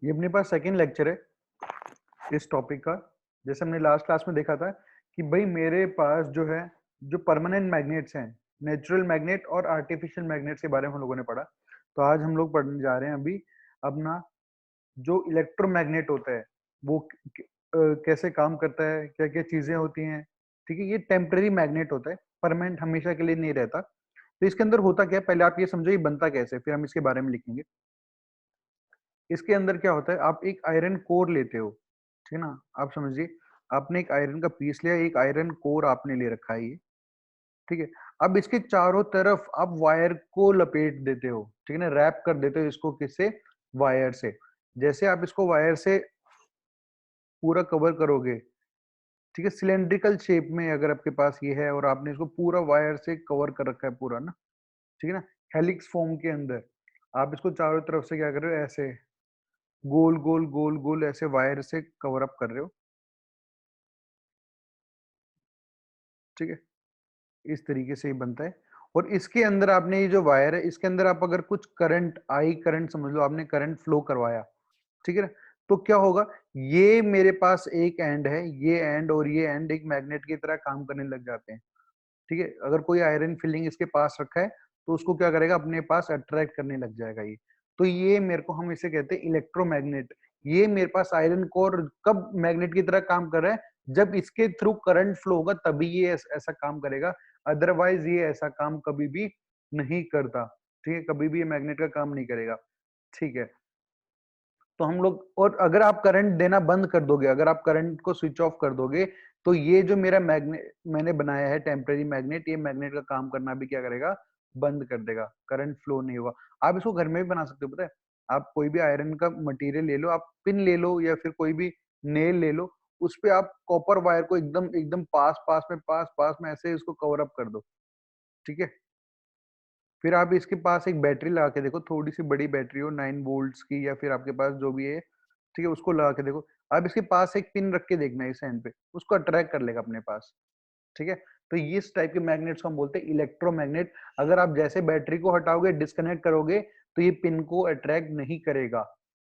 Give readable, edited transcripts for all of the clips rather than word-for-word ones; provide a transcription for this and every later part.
ये अपने पास second lecture है इस टॉपिक का। जैसे हमने लास्ट क्लास में देखा था कि भाई मेरे पास जो है जो परमानेंट मैग्नेट्स हैं, नेचुरल मैग्नेट और आर्टिफिशियल मैग्नेट्स के बारे में हम लोगों ने पढ़ा। तो आज हम लोग पढ़ने जा रहे हैं अभी अपना जो इलेक्ट्रोमैग्नेट होता है वो कैसे काम करता है, क्या क्या चीजें होती हैं। ठीक है, ये टेम्पररी मैग्नेट होता है, परमानेंट हमेशा के लिए नहीं रहता। तो इसके अंदर होता क्या है, पहले आप ये समझो ये बनता कैसे, फिर हम इसके बारे में लिखेंगे। इसके अंदर क्या होता है, आप एक आयरन कोर लेते हो, ठीक है ना। आप समझिए, आपने एक आयरन का पीस लिया, एक आयरन कोर आपने ले रखा है ये, ठीक है। अब इसके चारों तरफ आप वायर को लपेट देते हो, ठीक है ना, रैप कर देते हो इसको, किससे, वायर से। जैसे आप इसको वायर से पूरा कवर करोगे, ठीक है, सिलेंड्रिकल शेप में अगर आपके पास ये है और आपने इसको पूरा वायर से कवर कर रखा है पूरा ना, ठीक है ना, हेलिक्स फॉर्म के अंदर, आप इसको चारों तरफ से क्या कर रहे हो, ऐसे गोल गोल गोल गोल ऐसे वायर से कवर अप कर रहे हो, ठीक है। इस तरीके से ही बनता है। और इसके अंदर आपने ये जो वायर है, इसके अंदर आप अगर कुछ करंट, आई करंट समझ लो, आपने करंट फ्लो करवाया, ठीक है ना, तो क्या होगा, ये मेरे पास एक एंड है, ये एंड और ये एंड एक मैग्नेट की तरह काम करने लग जाते हैं, ठीक है। अगर कोई आयरन फिलिंग इसके पास रखा है तो उसको क्या करेगा, अपने पास अट्रैक्ट करने लग जाएगा ये। तो ये मेरे को, हम इसे कहते हैं इलेक्ट्रोमैग्नेट। ये मेरे पास आयरन कोर कब मैग्नेट की तरह काम कर रहा है, जब इसके थ्रू करंट फ्लो होगा तभी ये ऐसा काम करेगा, अदरवाइज ये ऐसा काम कभी भी नहीं करता, ठीक है। कभी भी ये मैग्नेट का काम नहीं करेगा, ठीक है। तो हम लोग, और अगर आप करंट देना बंद कर दोगे, अगर आप करंट को स्विच ऑफ कर दोगे, तो ये जो मेरा मैग्नेट मैंने बनाया है टेम्पररी मैग्नेट, ये मैग्नेट का काम करना भी क्या करेगा, बंद कर देगा, करंट फ्लो नहीं होगा। आप इसको घर में भी बना सकते हो, पता है। आप कोई भी आयरन का मटेरियल ले लो, आप पिन ले लो या फिर कोई भी नेल ले लो, उस पे आप कॉपर वायर को एकदम एकदम पास पास में ऐसे इसको कवर अप कर दो, ठीक है। फिर आप इसके पास एक बैटरी लगा के देखो, थोड़ी सी बड़ी बैटरी हो 9 वोल्ट्स की, या फिर आपके पास जो भी है, ठीक है, उसको लगा के देखो। आप इसके पास एक पिन रख के देखना इस एंड पे, उसको अट्रैक्ट कर लेगा अपने पास, ठीक है। तो ये इस टाइप के मैग्नेट्स को हम बोलते हैं इलेक्ट्रोमैग्नेट। अगर आप जैसे बैटरी को हटाओगे, डिस्कनेक्ट करोगे, तो ये पिन को अट्रैक्ट नहीं करेगा,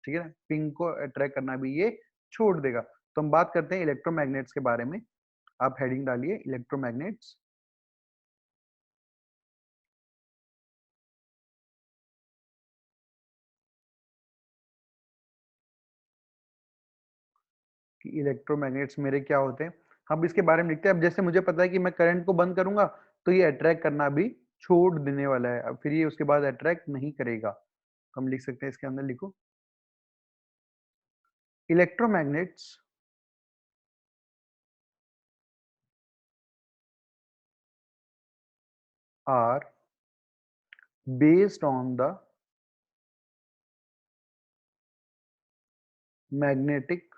ठीक है ना, पिन को अट्रैक्ट करना भी ये छोड़ देगा। तो हम बात करते हैं इलेक्ट्रोमैग्नेट्स के बारे में। आप हेडिंग डालिए इलेक्ट्रोमैग्नेट्स। कि इलेक्ट्रोमैग्नेट्स मेरे क्या होते हैं, हम इसके बारे में लिखते हैं। अब जैसे मुझे पता है कि मैं करंट को बंद करूंगा तो ये अट्रैक्ट करना भी छोड़ देने वाला है, अब फिर ये उसके बाद अट्रैक्ट नहीं करेगा। तो हम लिख सकते हैं, इसके अंदर लिखो, electromagnets are based on the magnetic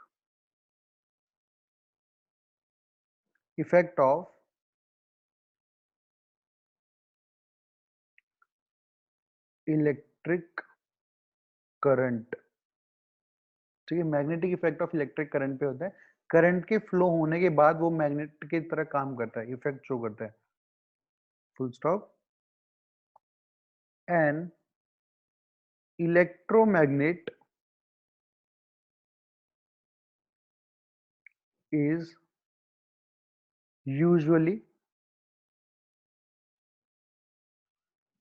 effect of electric current, ठीक है। Magnetic effect of electric current पे होता है, करंट के फ्लो होने के बाद वो मैग्नेट की तरह काम करता है, इफेक्ट शो करता है, full stop. An electromagnet is usually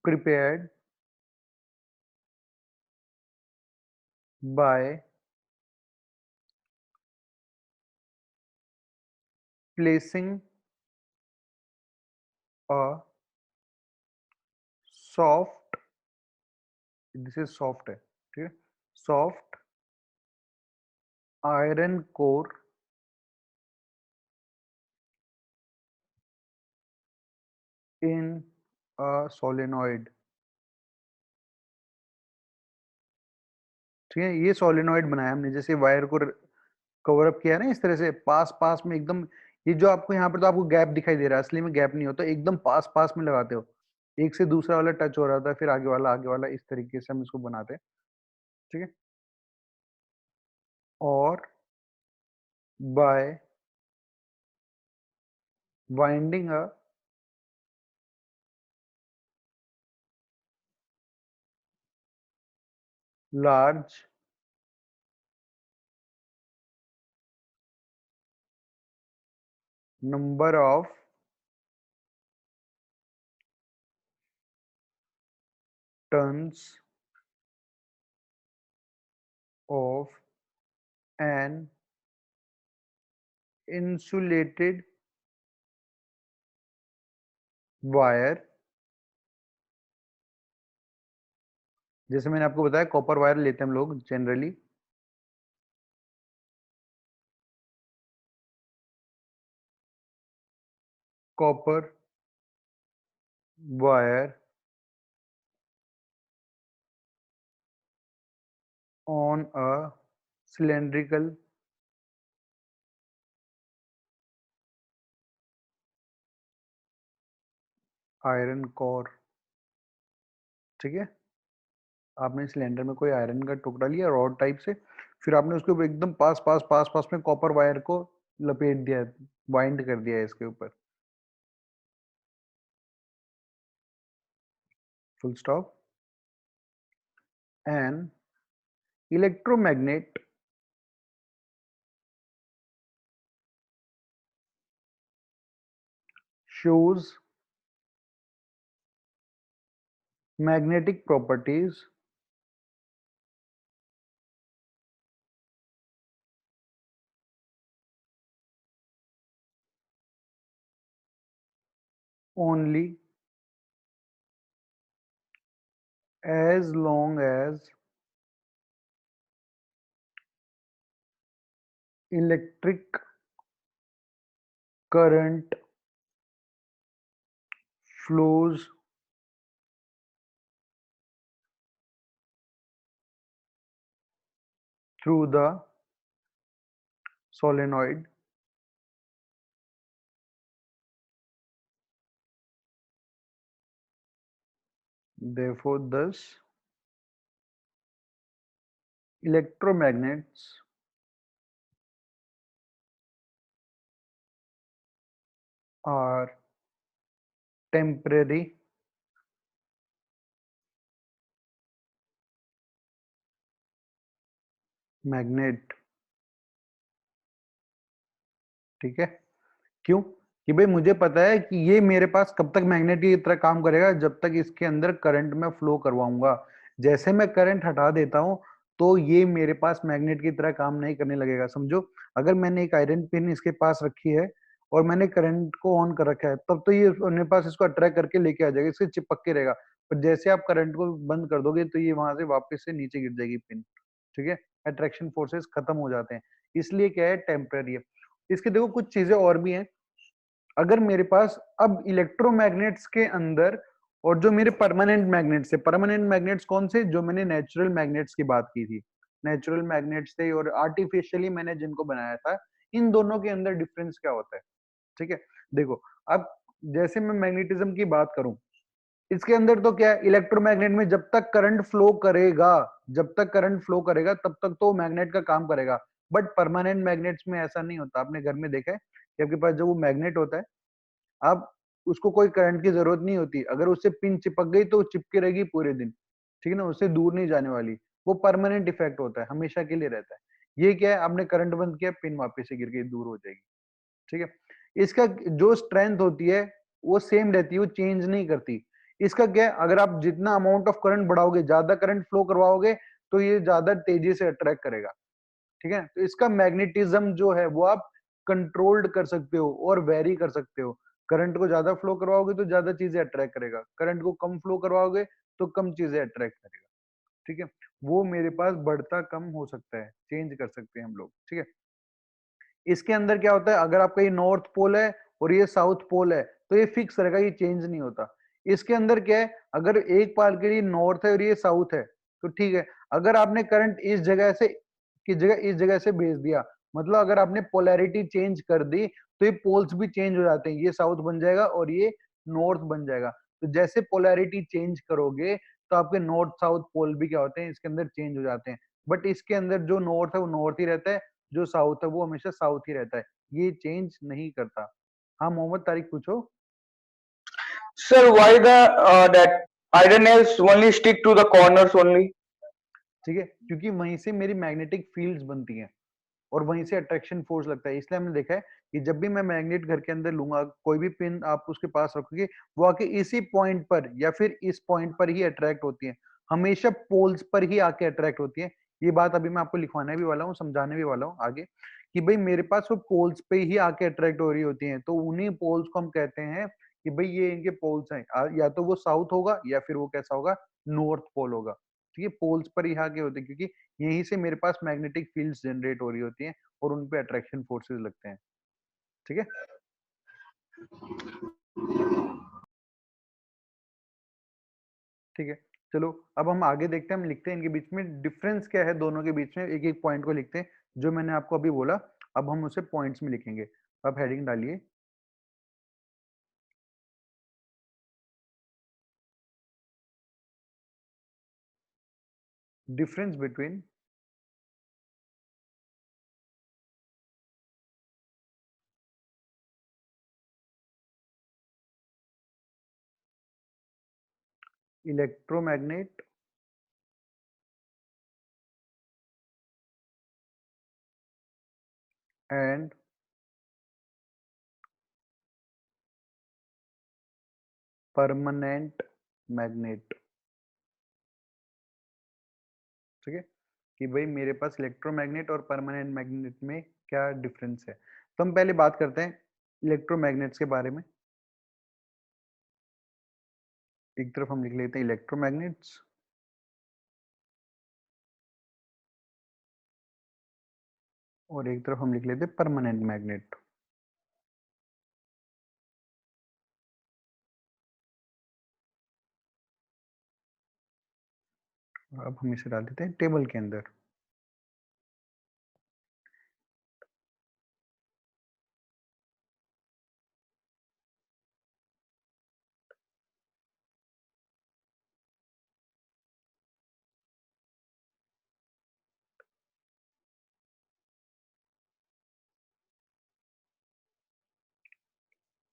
prepared by placing a soft, this is soft है, ठीक है, soft iron core in a solenoid, ठीक है। ये सोलेनोइड बनाया हमने, जैसे वायर को कवर अप किया है ना, इस तरह से पास पास में एकदम। ये जो आपको यहाँ पर तो आपको गैप दिखाई दे रहा है, असली में गैप नहीं होता, एकदम पास पास में लगाते हो, एक से दूसरा वाला टच हो रहा था, फिर आगे वाला, इस तरीके से हम इसको बनाते हैं, ठीक है। और by winding a large number of turns of an insulated wire, जैसे मैंने आपको बताया कॉपर वायर लेते हैं हम लोग generally, copper wire on a cylindrical iron core। ठीक है, आपने सिलेंडर में कोई आयरन का टुकड़ा लिया रॉड टाइप से, फिर आपने उसके एकदम पास पास पास पास में कॉपर वायर को लपेट दिया, वाइंड कर दिया है इसके ऊपर, full stop. An electromagnet shows magnetic properties only as long as electric current flows through the solenoid। Therefore, thus electromagnets are temporary magnet। ठीक है, क्यों? कि भाई मुझे पता है कि ये मेरे पास कब तक मैग्नेट की तरह काम करेगा, जब तक इसके अंदर करंट में फ्लो करवाऊंगा। जैसे मैं करंट हटा देता हूं तो ये मेरे पास मैग्नेट की तरह काम नहीं करने लगेगा। समझो, अगर मैंने एक आयरन पिन इसके पास रखी है और मैंने करंट को ऑन कर रखा है, तब तो ये अपने पास इसको अट्रैक्ट करके लेके आ जाएगा, इससे चिपक के रहेगा। पर जैसे आप करंट को बंद कर दोगे तो ये वहां से वापस से नीचे गिर जाएगी पिन। ठीक है, अट्रैक्शन फोर्सेस खत्म हो जाते हैं, इसलिए क्या है, टेम्पररी है। इसके देखो कुछ चीजें और भी हैं। अगर मेरे पास अब इलेक्ट्रोमैग्नेट्स के अंदर और जो मेरे परमानेंट मैग्नेट्स है, परमानेंट मैग्नेट्स कौन से, जो मैंने नेचुरल मैग्नेट्स की बात की थी, नेचुरल मैग्नेट्स थे और आर्टिफिशियली मैंने जिनको बनाया था, इन दोनों के अंदर डिफरेंस क्या होता है? ठीक है, देखो, अब जैसे मैं मैग्नेटिज्म की बात करूं, इसके अंदर तो क्या है, इलेक्ट्रोमैग्नेट में जब तक करंट फ्लो करेगा, जब तक करंट फ्लो करेगा तब तक तो मैग्नेट का काम करेगा। बट परमानेंट मैग्नेट्स में ऐसा नहीं होता। आपने घर में देखा है कि आपके पास जो वो मैग्नेट होता है, अब उसको कोई करंट की जरूरत नहीं होती, अगर उससे पिन चिपक गई तो चिपकी रहेगी पूरे दिन। ठीक है ना, उससे दूर नहीं जाने वाली। वो परमानेंट इफेक्ट होता है, हमेशा के लिए रहता है। ये क्या है, आपने करंट बंद किया, पिन वापस से गिर गई, दूर हो जाएगी। ठीक है, इसका जो स्ट्रेंथ होती है वो सेम रहती है, वो चेंज नहीं करती। इसका क्या है, अगर आप जितना अमाउंट ऑफ करंट बढ़ाओगे, ज्यादा करंट फ्लो करवाओगे, तो ये ज्यादा तेजी से अट्रैक्ट करेगा। ठीक है, तो इसका मैग्नेटिज्म जो है वो आप कंट्रोल्ड कर सकते हो और वेरी कर सकते हो। करंट को ज्यादा फ्लो करवाओगे तो ज्यादा चीजें अट्रैक्ट करेगा, करंट को कम फ्लो करवाओगे तो कम चीजें अट्रैक्ट करेगा। ठीक है, वो मेरे पास बढ़ता कम हो सकता है, चेंज कर सकते हैं हम लोग। ठीक है, इसके अंदर क्या होता है, अगर आपका ये नॉर्थ पोल है और ये साउथ पोल है तो ये फिक्स रहेगा, ये चेंज नहीं होता। इसके अंदर क्या है, अगर एक पाल के लिए नॉर्थ है और ये साउथ है तो ठीक है, अगर आपने करंट इस जगह से की जगह इस जगह से भेज दिया, मतलब अगर आपने पोलैरिटी चेंज कर दी तो ये पोल्स भी चेंज हो जाते हैं, ये साउथ बन जाएगा और ये नॉर्थ बन जाएगा। तो जैसे पोलैरिटी चेंज करोगे तो आपके नॉर्थ साउथ पोल भी क्या होते हैं, इसके अंदर चेंज हो जाते हैं। बट इसके अंदर जो नॉर्थ है वो नॉर्थ ही रहता है, जो साउथ है वो हमेशा साउथ ही रहता है, ये चेंज नहीं करता। हाँ मोहम्मद तारिक पूछो। Sir, why the that iron nails only stick to the corners only? ठीक है, क्योंकि वहीं से मेरी मैग्नेटिक फील्ड्स बनती हैं। और वहीं से अट्रैक्शन फोर्स लगता है। इसलिए हमने देखा है कि जब भी मैं मैग्नेट घर के अंदर लूंगा, कोई भी पिन आप उसके पास रखोगे, वो आके इसी पॉइंट पर या फिर इस पॉइंट पर ही अट्रैक्ट होती है, हमेशा पोल्स पर ही आके अट्रैक्ट होती है। ये बात अभी मैं आपको लिखवाने भी वाला हूँ, समझाने भी वाला हूँ आगे, कि भाई मेरे पास वो पोल्स पे ही आके अट्रैक्ट हो रही होती हैं, तो उन्हीं पोल्स को हम कहते हैं कि भाई ये इनके पोल्स हैं। या तो वो साउथ होगा या फिर वो कैसा होगा, नॉर्थ पोल होगा। ठीक है, पोल्स पर ही आके होते हैं, क्योंकि यहीं से मेरे पास मैग्नेटिक फील्ड्स जनरेट हो रही होती हैं और उन पे अट्रैक्शन फोर्सेस लगते हैं। ठीक है, ठीक है। चलो अब हम आगे देखते हैं, हम लिखते हैं इनके बीच में डिफरेंस क्या है, दोनों के बीच में एक एक पॉइंट को लिखते हैं जो मैंने आपको अभी बोला। अब हम उसे पॉइंट्स में लिखेंगे। अब हेडिंग डालिए, difference between electromagnet and permanent magnet. ठीक है, कि भाई मेरे पास इलेक्ट्रोमैग्नेट और परमानेंट मैग्नेट में क्या डिफरेंस है। तो हम पहले बात करते हैं इलेक्ट्रोमैग्नेट्स के बारे में। एक तरफ हम लिख लेते हैं इलेक्ट्रोमैग्नेट्स और एक तरफ हम लिख लेते हैं परमानेंट मैग्नेट। अब हम इसे डाल देते हैं टेबल के अंदर।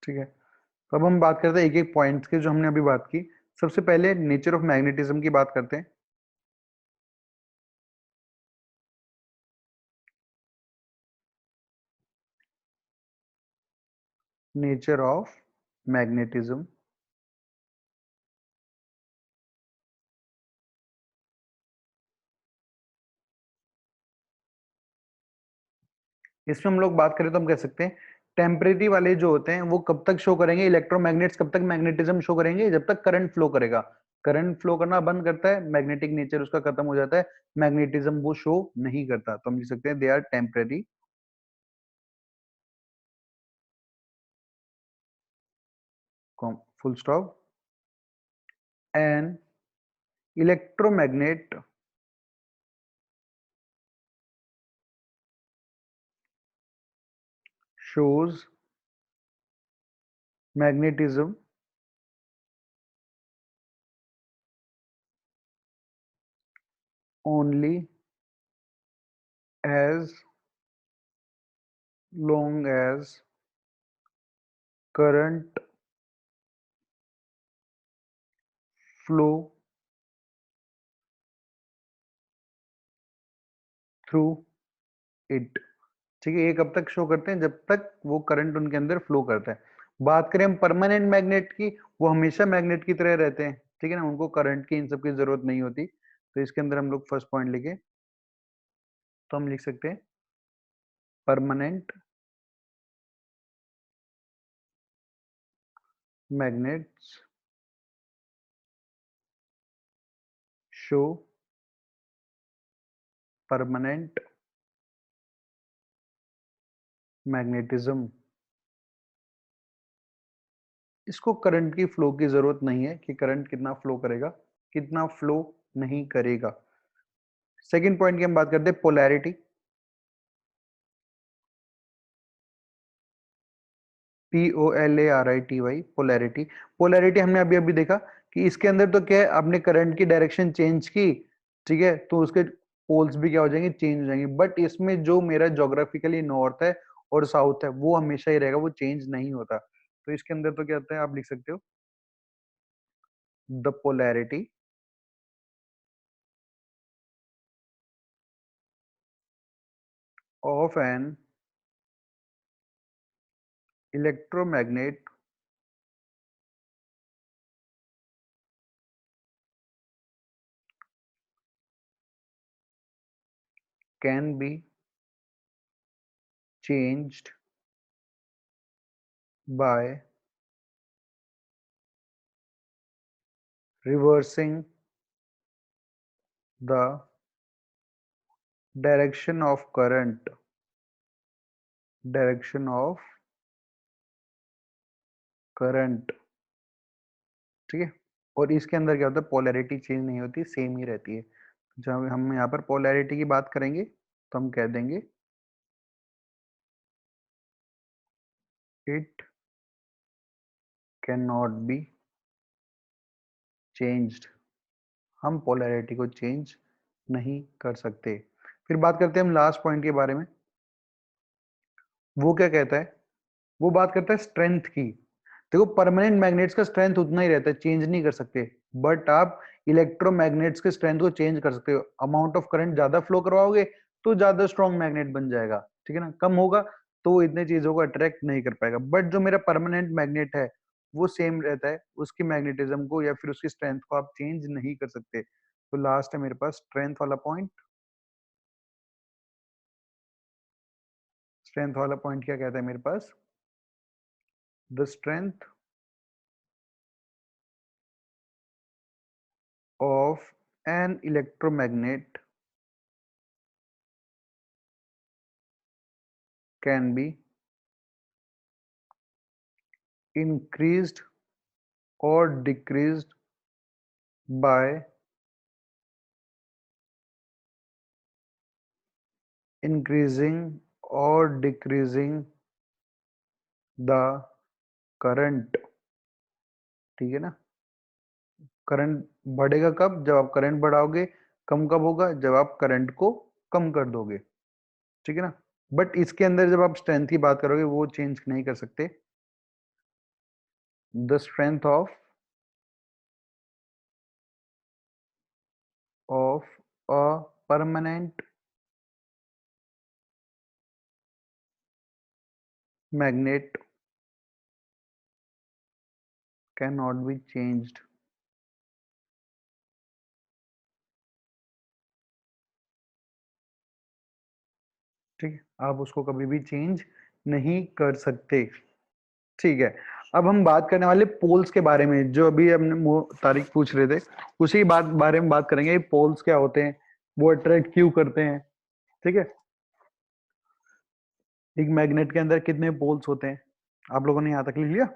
ठीक है, तो अब हम बात करते हैं एक एक पॉइंट्स की जो हमने अभी बात की। सबसे पहले नेचर ऑफ मैग्नेटिज्म की बात करते हैं। नेचर ऑफ मैग्नेटिज्म, इसमें हम लोग बात करें तो हम कह सकते हैं टेम्परेरी वाले जो होते हैं वो कब तक शो करेंगे, इलेक्ट्रोमैग्नेट्स कब तक मैग्नेटिज्म शो करेंगे, जब तक करंट फ्लो करेगा। करंट फ्लो करना बंद करता है, मैग्नेटिक नेचर उसका खत्म हो जाता है, मैग्नेटिज्म वो शो नहीं करता। तो हम लिख सकते हैं they are temporary, full stop. And electromagnet shows magnetism only as long as current flow through it। ठीक है, ये कब तक शो करते हैं, जब तक वो करंट उनके अंदर फ्लो करता है। बात करें हम परमानेंट मैग्नेट की, वो हमेशा मैग्नेट की तरह रहते हैं। ठीक है ना, उनको करंट की इन सब की जरूरत नहीं होती। तो इसके अंदर हम लोग फर्स्ट पॉइंट लिखे, तो हम लिख सकते हैं permanent magnets show permanent magnetism. इसको करंट की फ्लो की जरूरत नहीं है कि करंट कितना फ्लो करेगा, कितना फ्लो नहीं करेगा। सेकंड पॉइंट की हम बात करते हैं पोलैरिटी। POLARITY, polarity. पोलैरिटी हमने अभी अभी देखा कि इसके अंदर तो क्या है, आपने करंट की डायरेक्शन चेंज की, ठीक है, तो उसके पोल्स भी क्या हो जाएंगे, चेंज हो जाएंगे। बट इसमें जो मेरा जोग्राफिकली नॉर्थ है और साउथ है वो हमेशा ही रहेगा, वो चेंज नहीं होता। तो इसके अंदर तो क्या होता है, आप लिख सकते हो the polarity of an electromagnet can be changed by reversing the direction of current direction of current. ठीक है, और इसके अंदर क्या होता है, पोलैरिटी चेंज नहीं होती, सेम ही रहती है। जब हम यहाँ पर पोलैरिटी की बात करेंगे तो हम कह देंगे it can not be changed. हम पोलैरिटी को चेंज नहीं कर सकते। फिर बात करते हैं हम लास्ट पॉइंट के बारे में। वो क्या कहता है, वो बात करता है स्ट्रेंथ की। देखो परमानेंट मैग्नेट्स का स्ट्रेंथ उतना ही रहता है, चेंज नहीं कर सकते, बट आप इलेक्ट्रोमैग्नेट्स के स्ट्रेंथ को चेंज कर सकते हो। अमाउंट ऑफ करंट ज्यादा फ्लो करवाओगे तो ज्यादा स्ट्रॉन्ग मैग्नेट बन जाएगा, ठीक है ना। कम होगा तो वो इतने चीजों को अट्रैक्ट नहीं कर पाएगा। बट जो मेरा परमानेंट मैग्नेट है वो सेम रहता है, उसकी मैग्नेटिज्म को या फिर उसकी स्ट्रेंथ को आप चेंज नहीं कर सकते। तो लास्ट है मेरे पास स्ट्रेंथ वाला पॉइंट। स्ट्रेंथ वाला पॉइंट क्या कहता है मेरे पास, the strength of an electromagnet can be increased or decreased by increasing or decreasing the current। ठीक है ना, करंट बढ़ेगा कब, जब आप करंट बढ़ाओगे। कम कब होगा, जब आप करंट को कम कर दोगे, ठीक है ना। बट इसके अंदर जब आप स्ट्रेंथ की बात करोगे वो चेंज नहीं कर सकते। The strength of a permanent magnet can not be changed. ठीक है, आप उसको कभी भी चेंज नहीं कर सकते। ठीक है, अब हम बात करने वाले पोल्स के बारे में, जो अभी हमने तारीख पूछ रहे थे उसी बारे में बात करेंगे। पोल्स क्या होते हैं, वो अट्रैक्ट क्यों करते हैं। ठीक है, एक मैग्नेट के अंदर कितने पोल्स होते हैं, आप लोगों ने यहाँ तक लिख लिया।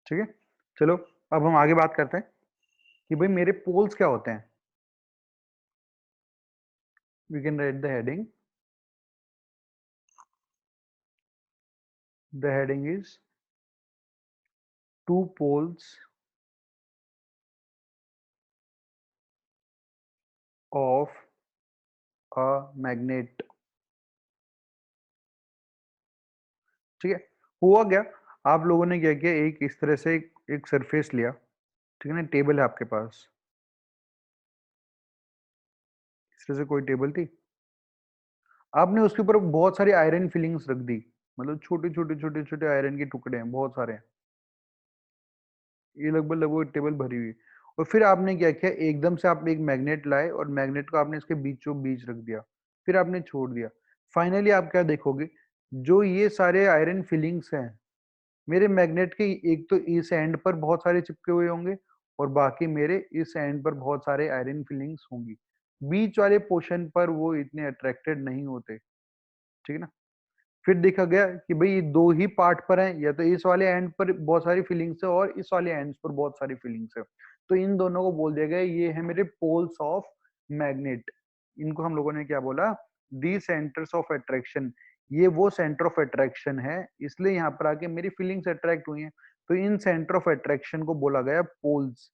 ठीक है, चलो अब हम आगे बात करते हैं कि भाई मेरे पोल्स क्या होते हैं। We can write the heading, the heading is two poles of a magnet. ठीक है, हुआ क्या, आप लोगों ने क्या किया, एक इस तरह से एक सरफेस लिया, ठीक है ना, टेबल है आपके पास, इस तरह से कोई टेबल थी, आपने उसके ऊपर बहुत सारी आयरन फिलिंग्स रख दी, मतलब छोटे छोटे छोटे छोटे आयरन के टुकड़े हैं बहुत सारे हैं। ये लगभग लगभग टेबल भरी हुई। और फिर आपने क्या किया, एकदम से आप एक मैग्नेट लाए और मैग्नेट को आपने इसके बीचों बीच रख दिया, फिर आपने छोड़ दिया। फाइनली आप क्या देखोगे, जो ये सारे आयरन फिलिंग्स हैं मेरे मैग्नेट के, एक तो इस एंड पर बहुत सारे चिपके हुए होंगे और बाकी मेरे इस एंड पर बहुत सारे आयरन फिलिंग्स होंगी। बीच वाले पोर्शन पर वो इतने अट्रैक्टेड नहीं होते, ठीक है ना। फिर देखा गया कि भाई ये दो ही पार्ट पर हैं, या तो इस वाले एंड पर बहुत सारी फीलिंग्स है और इस वाले एंड पर बहुत सारी फीलिंग्स है, तो इन दोनों को बोल दिया गया ये है मेरे पोल्स ऑफ मैग्नेट। इनको हम लोगों ने क्या बोला, दी सेंटर्स ऑफ अट्रैक्शन। ये वो सेंटर ऑफ अट्रैक्शन है, इसलिए यहाँ पर आके मेरी फीलिंग्स अट्रैक्ट हुई हैं, तो इन सेंटर ऑफ अट्रैक्शन को बोला गया पोल्स।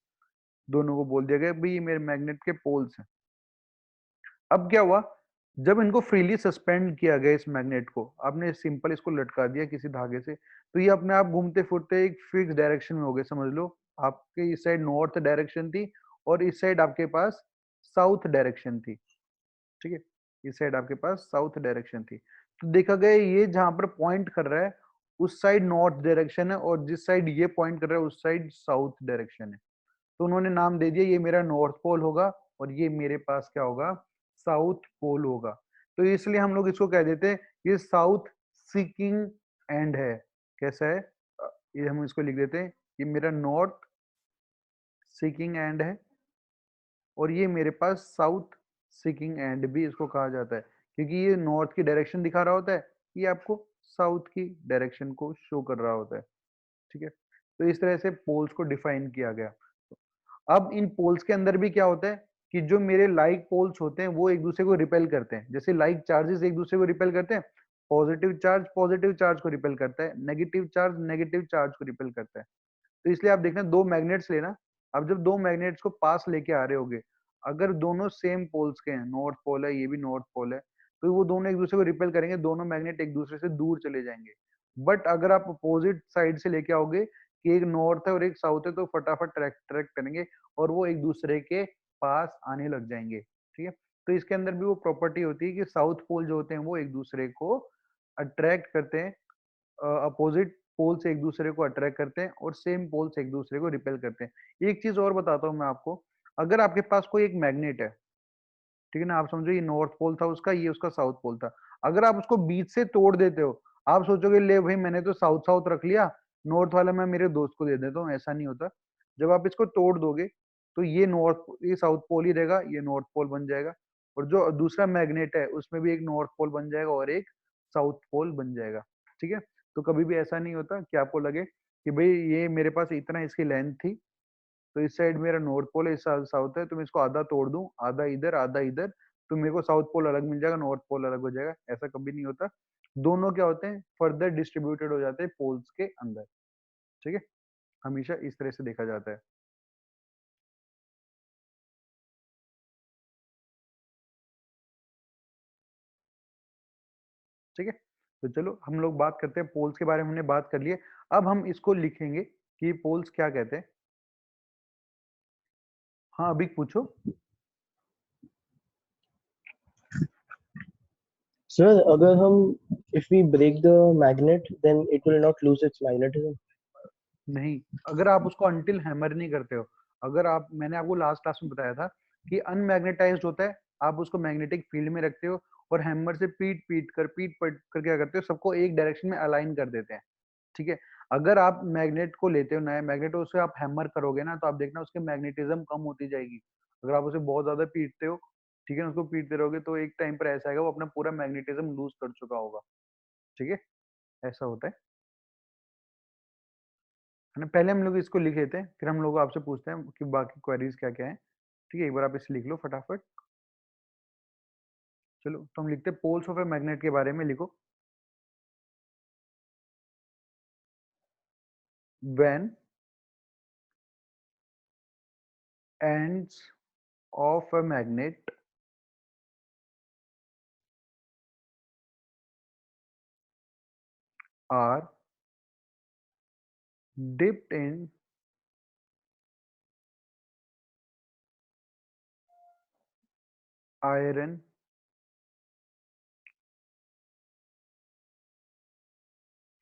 दोनों को बोल दिया गया भाई ये मेरे मैग्नेट के पोल्स हैं। अब क्या हुआ, जब इनको फ्रीली सस्पेंड किया गया इस मैग्नेट को, आपने सिंपल इसको लटका दिया किसी धागे से, तो ये अपने आप घूमते फिरते एक फिक्स डायरेक्शन में हो गए, समझ लो। आपके इस साइड नॉर्थ डायरेक्शन थी और इस साइड आपके पास साउथ डायरेक्शन थी, ठीक है। इस साइड आपके पास साउथ डायरेक्शन थी, तो देखा गया ये जहां पर पॉइंट कर रहा है उस साइड नॉर्थ डायरेक्शन है और जिस साइड ये पॉइंट कर रहा है उस साइड साउथ डायरेक्शन है। तो उन्होंने नाम दे दिया ये मेरा नॉर्थ पोल होगा और ये मेरे पास क्या होगा, साउथ पोल होगा। तो इसलिए हम लोग इसको कह देते हैं ये साउथ सीकिंग एंड है। कैसा है, ये हम इसको लिख देते हैं ये मेरा नॉर्थ सीकिंग एंड है और ये मेरे पास साउथ सीकिंग एंड भी इसको कहा जाता है, क्योंकि ये नॉर्थ की डायरेक्शन दिखा रहा होता है, ये आपको साउथ की डायरेक्शन को शो कर रहा होता है, ठीक है। तो इस तरह से पोल्स को डिफाइन किया गया। अब इन पोल्स के अंदर भी क्या होता है कि जो मेरे लाइक पोल्स होते हैं वो एक दूसरे को रिपेल करते हैं, जैसे लाइक चार्जेस एक दूसरे को रिपेल करते हैं, पॉजिटिव चार्ज को रिपेल करता है, नेगेटिव चार्ज नेगेटिव चार्ज को रिपेल करता है। तो इसलिए आप देखना दो मैग्नेट्स लेना, अब जब दो मैग्नेट्स को पास लेके आ रहे होगे, अगर दोनों सेम पोल्स के हैं, नॉर्थ पोल है ये भी नॉर्थ पोल है, तो वो दोनों एक दूसरे को रिपेल करेंगे, दोनों मैग्नेट एक दूसरे से दूर चले जाएंगे। बट अगर आप अपोजिट साइड से लेके आओगे कि एक नॉर्थ है और एक साउथ है, तो फटाफट ट्रैक करेंगे और वो एक दूसरे के पास आने लग जाएंगे, ठीक है। तो इसके अंदर भी वो प्रॉपर्टी होती है कि साउथ पोल जो होते हैं वो एक दूसरे को अट्रैक्ट करते हैं, अपोजिट पोल से एक दूसरे को अट्रैक्ट करते हैं और सेम पोल से एक दूसरे को रिपेल करते हैं। एक चीज और बताता हूँ मैं आपको, अगर आपके पास कोई एक मैग्नेट है, ठीक है ना, आप समझो ये नॉर्थ पोल था उसका, ये उसका साउथ पोल था, अगर आप उसको बीच से तोड़ देते हो, आप सोचोगे ले भाई मैंने तो साउथ साउथ रख लिया, नॉर्थ वाला मैं मेरे दोस्त को दे देता हूँ, ऐसा नहीं होता। जब आप इसको तोड़ दोगे तो ये साउथ पोल ही रहेगा, ये नॉर्थ पोल बन जाएगा, और जो दूसरा मैग्नेट है उसमें भी एक नॉर्थ पोल बन जाएगा और एक साउथ पोल बन जाएगा, ठीक है। तो कभी भी ऐसा नहीं होता कि आपको लगे कि भाई ये मेरे पास इतना इसकी लेंथ थी, तो इस साइड मेरा नॉर्थ पोल है, इस साइड साउथ है, तो मैं इसको आधा तोड़ दूं, आधा इधर, तो मेरे को साउथ पोल अलग मिल जाएगा, नॉर्थ पोल अलग हो जाएगा, ऐसा कभी नहीं होता। दोनों क्या होते हैं, फर्दर डिस्ट्रीब्यूटेड हो जाते हैं पोल्स के अंदर, ठीक है। हमेशा इस तरह से देखा जाता है, ठीक है। तो चलो हम लोग बात करते हैं पोल्स के बारे में, हमने बात कर ली है। अब हम इसको लिखेंगे कि पोल्स क्या कहते हैं। हाँ अभी पूछो। Sir, अगर हम if we break the magnet, then it will not lose its magnetism. नहीं, अगर आप उसको अनटिल हैमर नहीं करते हो, अगर आप, मैंने आपको लास्ट क्लास में बताया था कि अनमैग्नेटाइज्ड होता है, आप उसको मैग्नेटिक फील्ड में रखते हो और हैमर से पीट पीट कर क्या करते हो, सबको एक डायरेक्शन में अलाइन कर देते हैं, ठीक है। अगर आप मैग्नेट को लेते हो, नया मैग्नेट, उसे आप हैमर करोगे ना, तो आप देखना उसकी मैग्नेटिज्म कम होती जाएगी। अगर आप उसे बहुत ज्यादा पीटते हो, ठीक है ना, उसको पीटते रहोगे, तो एक टाइम पर ऐसा आएगा वो अपना पूरा मैग्नेटिज्म लूज कर चुका होगा, ठीक है। ऐसा होता है ना। पहले हम लोग इसको लिख लेते हैं, फिर हम लोग आपसे पूछते हैं कि बाकी क्वेरीज क्या क्या है, ठीक है। एक बार आप इसे लिख लो फटाफट। चलो तो हम लिखते हैं पोल्स ऑफ ए मैग्नेट के बारे में लिखो। When ends of a magnet are dipped in iron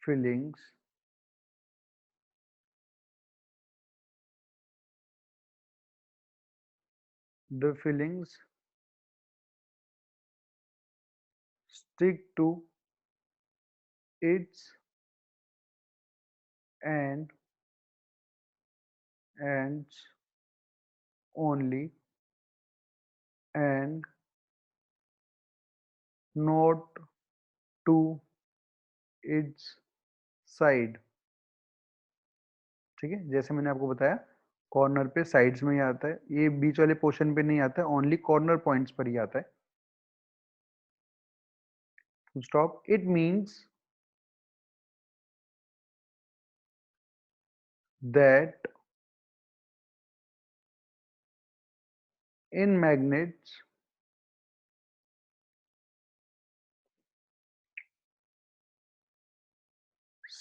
fillings, the fillings stick to its end ends only and not to its side। ठीक है, जैसे मैंने आपको बताया कॉर्नर पे साइड्स में ही आता है, ये बीच वाले पोर्शन पे नहीं आता है, ओनली कॉर्नर पॉइंट्स पर ही आता है। Stop. It means that in magnets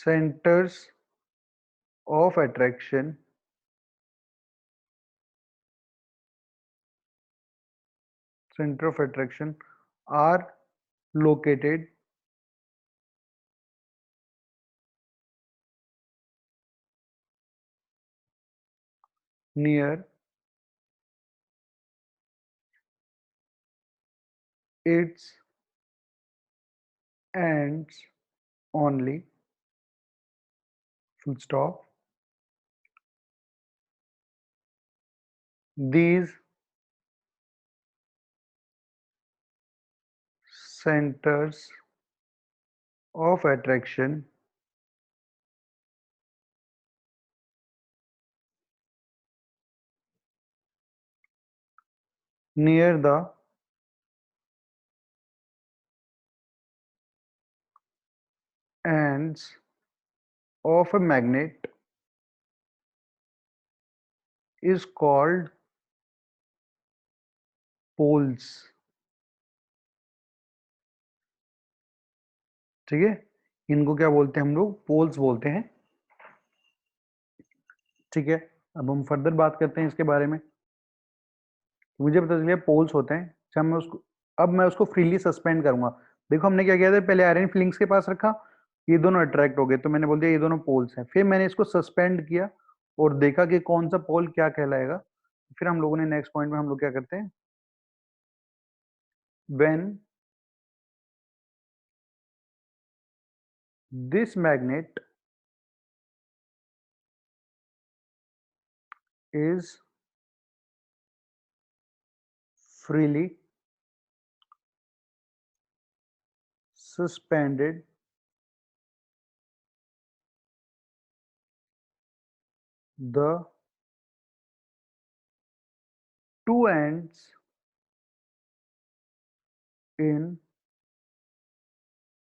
centers of attraction are located near its ends only। Full stop। These centers of attraction near the ends of a magnet is called poles। ठीक है, इनको क्या बोलते हैं हम लोग? पोल्स बोलते हैं। ठीक है, अब हम फर्दर बात करते हैं इसके बारे में। मुझे पता चल गया पोल्स होते हैं। अब मैं उसको फ्रीली सस्पेंड करूंगा। देखो हमने क्या किया था, पहले आयरन फिलिंग्स के पास रखा, ये दोनों अट्रैक्ट हो गए, तो मैंने बोल दिया ये दोनों पोल्स हैं। फिर मैंने इसको सस्पेंड किया और देखा कि कौन सा पोल क्या कहलाएगा। फिर हम लोगों ने नेक्स्ट पॉइंट में हम लोग क्या करते हैं, when this magnet is freely suspended, the two ends in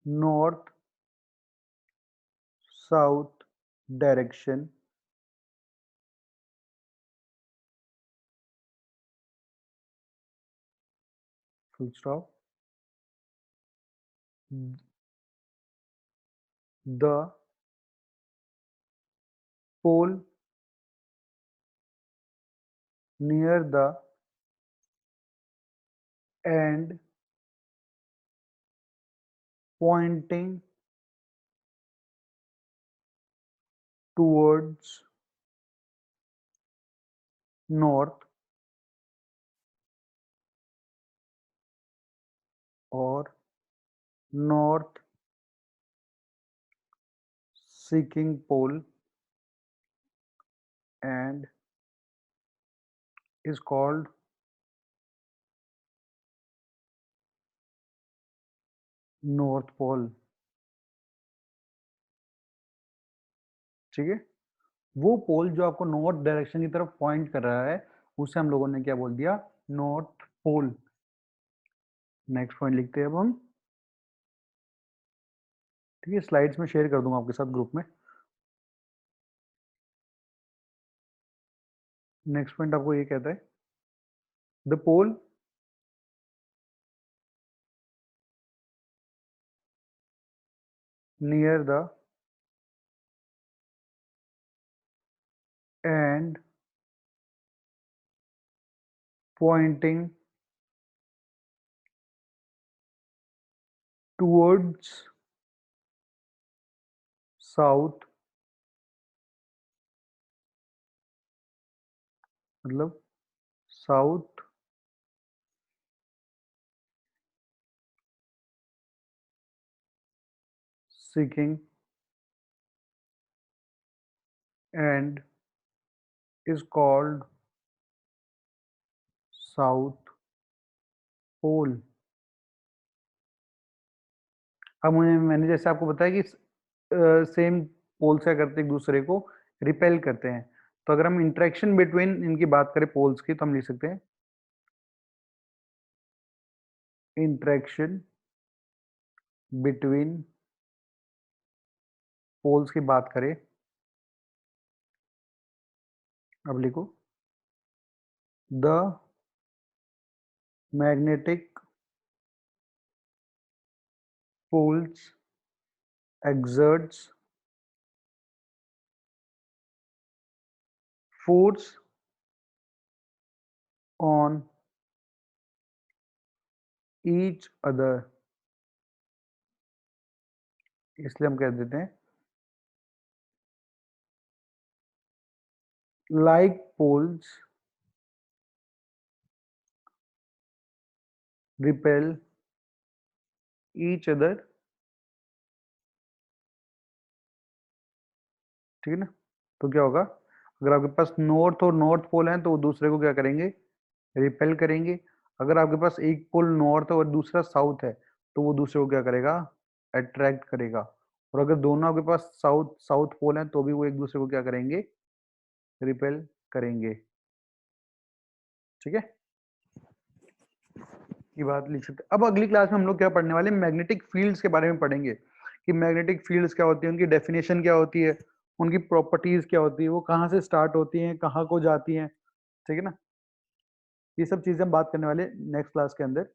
north south direction full stop, the pole near the end pointing towards north or north seeking pole and is called north pole। ठीक है, वो पोल जो आपको north direction की तरफ point कर रहा है उसे हम लोगों ने क्या बोल दिया, नॉर्थ पोल। नेक्स्ट पॉइंट लिखते हैं अब हम। ठीक है, स्लाइड्स में शेयर कर दूंगा आपके साथ ग्रुप में। नेक्स्ट पॉइंट आपको ये कहता है, the pole near the end pointing towards south, मतलब south seeking end is called south pole. अब मैंने जैसे आपको बताया कि सेम पोल्स क्या करते हैं, एक दूसरे को रिपेल करते हैं। तो अगर हम इंटरेक्शन बिटवीन इनकी बात करें पोल्स की, तो हम लिख सकते हैं इंटरेक्शन बिटवीन पोल्स की बात करें, अब लिखो the magnetic poles exerts force on each other, इसलिए हम कह देते हैं like poles repel each other, ठीक है ना। तो क्या होगा, अगर आपके पास नॉर्थ और नॉर्थ पोल हैं तो वो दूसरे को क्या करेंगे, रिपेल करेंगे। अगर आपके पास एक पोल नॉर्थ और दूसरा साउथ है तो वो दूसरे को क्या करेगा, अट्रैक्ट करेगा। और अगर दोनों आपके पास साउथ साउथ पोल हैं तो भी वो एक दूसरे को क्या करेंगे, रिपेल करेंगे, ठीक है। ये बात लिख सकते। अब अगली क्लास में हम लोग क्या पढ़ने वाले हैं, मैग्नेटिक फील्ड्स के बारे में पढ़ेंगे कि मैग्नेटिक फील्ड्स क्या होती है, उनकी डेफिनेशन क्या होती है, उनकी प्रॉपर्टीज क्या होती है, वो कहाँ से स्टार्ट होती हैं, कहाँ को जाती हैं, ठीक है ना। ये सब चीजें हम बात करने वाले नेक्स्ट क्लास के अंदर।